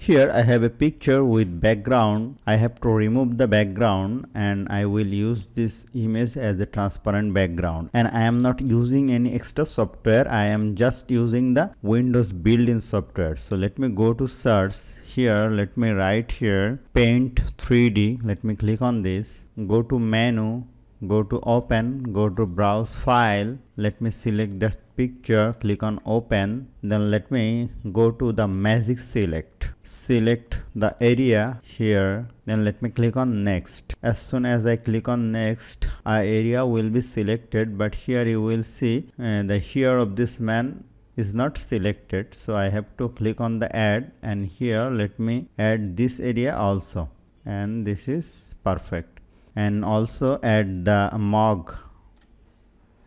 Here I have a picture with background. I have to remove the background and I will use this image as a transparent background, and I am not using any extra software. I am just using the Windows built-in software. So let me go to search. Here let me write here Paint 3D. Let me click on this, go to menu, go to open, go to browse file. Let me select the picture, click on open. Then let me go to the magic select the area here. Then let me click on next. As soon as I click on next, our area will be selected, but here you will see the hair of this man is not selected. So I have to click on the add, and here let me add this area also, and this is perfect. And also add the mug,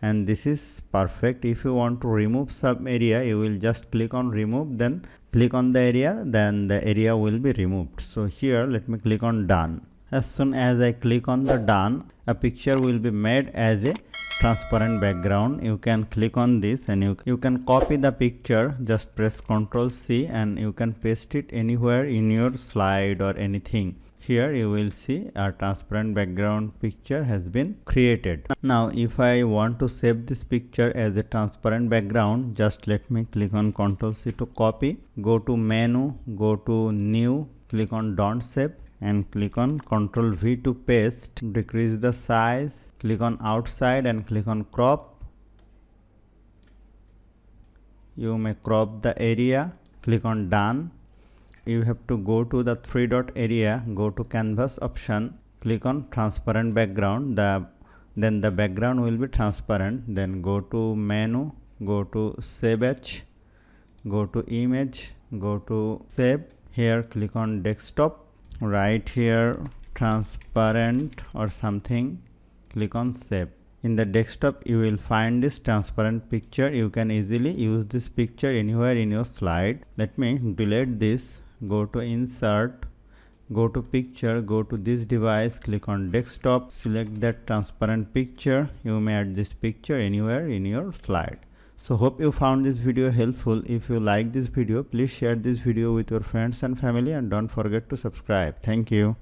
and this is perfect. If you want to remove some area, you will just click on remove, then click on the area, then the area will be removed. So here let me click on done. As soon as I click on the done, a picture will be made as a transparent background. You can click on this and you can copy the picture. Just press Ctrl C and you can paste it anywhere in your slide or anything. Here you will see a transparent background picture has been created. Now if I want to save this picture as a transparent background, just let me click on Ctrl C to copy, go to menu, go to new, click on don't save, and click on Ctrl V to paste. Decrease the size, click on outside and click on crop. You may crop the area, click on done. You have to go to the three dot area, go to canvas option, click on transparent background. Then the background will be transparent. Then go to menu, go to save as, go to image, go to save. Here click on desktop, right here transparent or something, click on save. In the desktop you will find this transparent picture. You can easily use this picture anywhere in your slide. Let me delete this. Go to insert, go to picture, go to this device, click on desktop, select that transparent picture. You may add this picture anywhere in your slide. So hope you found this video helpful. If you like this video, please share this video with your friends and family, and don't forget to subscribe. Thank you.